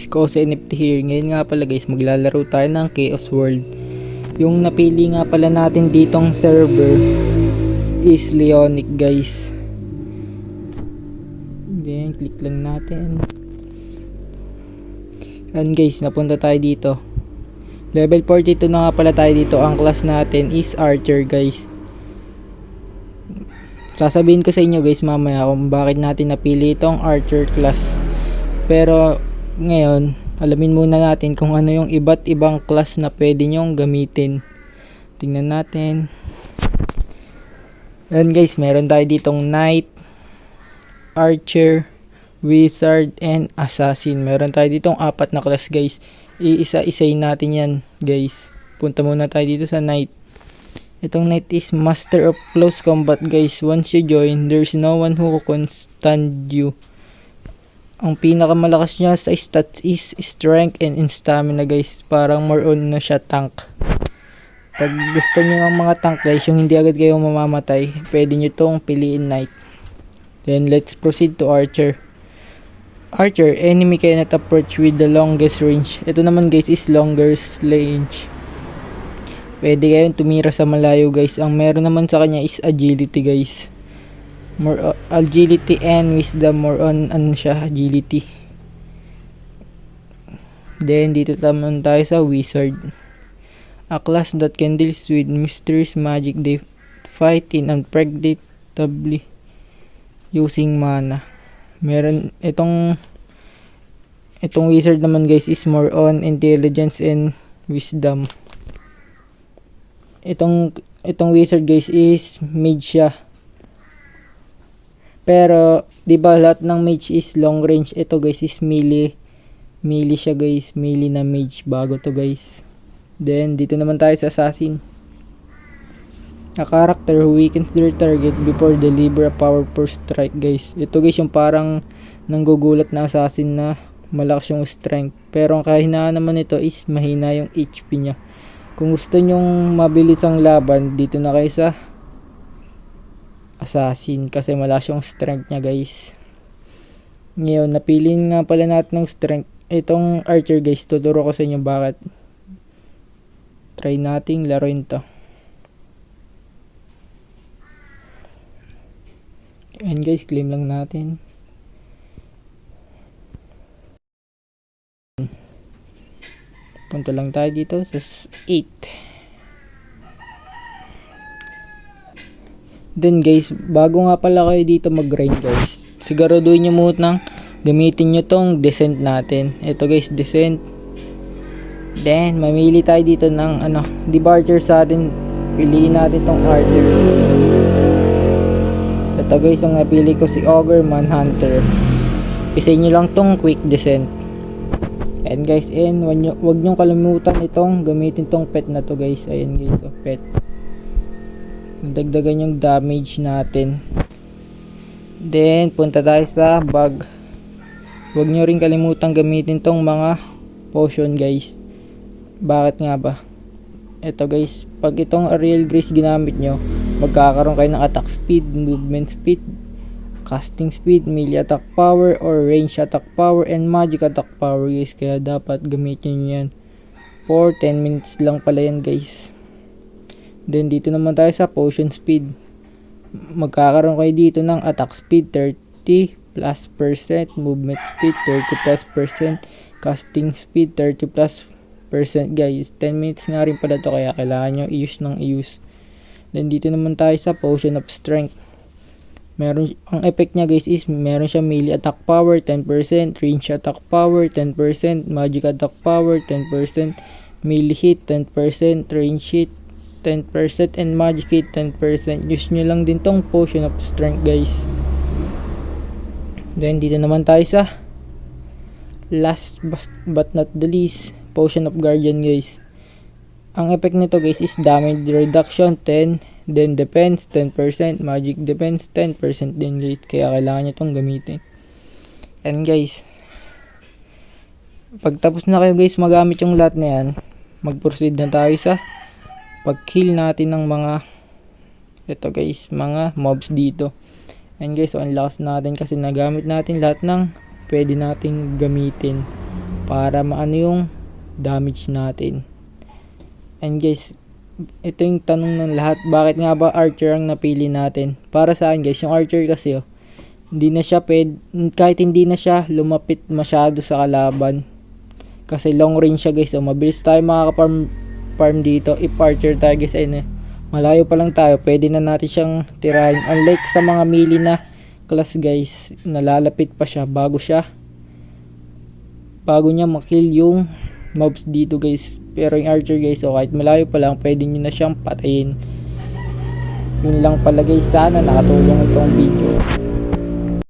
guys, Kose NFT here. Ngayon nga pala guys, maglalaro tayo ng Chaos World. Yung napili nga pala natin ditong server is Leonic guys. Then click lang natin. And guys, napunta tayo dito. Level 42 na nga pala tayo dito. Ang class natin is Archer guys. Sasabihin ko sa inyo guys mamaya kung bakit natin napili itong Archer class. Pero ngayon, alamin muna natin kung ano yung iba't ibang class na pwede nyong gamitin. Tingnan natin. Ayan guys, meron tayo ditong Knight, Archer, Wizard, and Assassin. Meron tayo ditong apat na class guys. Iisa-isay natin yan guys. Punta muna tayo dito sa Knight. Itong Knight is Master of Close Combat guys. Once you join, there's no one who can stand you. Ang pinakamalakas niya sa stats is Strength and Stamina guys. Parang more on na siya tank. Pag gusto niyo ng mga tank guys, yung hindi agad kayo mamamatay, pwede nyo tong piliin Knight. Then let's proceed to Archer. Archer, enemy cannot approach with the longest range. Ito naman guys is longest range. Pwede kayong tumira sa malayo guys. Ang meron naman sa kanya is agility guys. More agility and wisdom, more on ano siya, agility. Then dito naman tayo sa Wizard. A class that can deal with mysterious magic. They fight in unpredictably using mana. Meron itong Wizard naman guys is more on intelligence and wisdom. Itong Wizard guys is mage siya. Pero 'di ba lahat ng mage is long range. Ito guys is melee. Melee siya guys, melee na mage, bago to guys. Then dito naman tayo sa Assassin. A character who weakens their target before deliver a powerful strike guys. Ito guys yung parang nanggugulat na assassin na malakas yung strength. Pero ang kahinaan naman nito is mahina yung HP niya. Kung gusto nyong mabilis ang laban, dito na kayo sa Assassin kasi malakas yung strength niya guys. Ngayon, napili nga pala natin ng strength. Itong Archer guys, tuturo ko sa inyo bakit. Try nating laruin to. And guys, claim lang natin. Punta lang tayo dito sa 8. Then guys, bago nga pala kayo dito mag-grind guys, siguraduhin nyo muna gamitin nyo tong descent natin. Ito guys, descent. Then mamili tayo dito ng departure sa atin. Piliin natin tong Archer. Ito guys, ang napili ko si Ogre Manhunter. Isayin nyo lang tong quick descent. And guys, wag nyo kalimutan itong gamitin tong pet na to guys. Ayan guys, so pet. Dagdagan yung damage natin. Then punta tayo sa bag. Wag nyo rin kalimutan gamitin tong mga potion guys. Bakit nga ba? Ito guys, pag itong Aerial Grace ginamit nyo, magkakaroon kayo ng attack speed, movement speed, casting speed, melee attack power, or range attack power, and magic attack power guys. Kaya dapat gamitin nyo yan. For 10 minutes lang pala yan guys. Then dito naman tayo sa potion speed. Magkakaroon kayo dito ng attack speed 30+%, movement speed 30+%, casting speed 30+% guys. 10 minutes nga rin pala to, kaya kailangan nyo i-use ng i-use. Then dito naman tayo sa potion of strength. Ang effect niya guys is meron siya melee attack power 10%, range attack power 10%, magic attack power 10%, melee hit 10%, range hit 10%, and magic hit 10%. Use nyo lang din tong potion of strength guys. Then dito naman tayo sa last but not the least, potion of guardian guys. Ang effect nito guys is damage reduction 10, then defense 10%, magic defense 10% din guys. Kaya kailangan nyo itong gamitin. And guys, pagtapos na kayo guys magamit yung lahat na yan, mag-proceed na tayo sa pag-kill natin ng mga mga mobs dito. And guys, so ang lakas natin kasi nagamit natin lahat ng pwede nating gamitin. para maano yung damage natin. And guys, ito yung tanong ng lahat, bakit nga ba archer ang napili natin? Para sa akin guys, yung archer kasi hindi na siya kahit hindi na siya lumapit masyado sa kalaban, kasi long range siya guys. Mabilis tayo makaka-farm dito if archer tayo guys. Malayo pa lang tayo, pwede na natin siyang tirahin. Unlike sa mga melee na class guys, nalalapit pa siya bago niya makill yung mobs dito guys. Pero yung archer guys, kahit malayo pa lang, pwede nyo na siyang patayin. Yun lang pala guys, sana nakatulong itong video.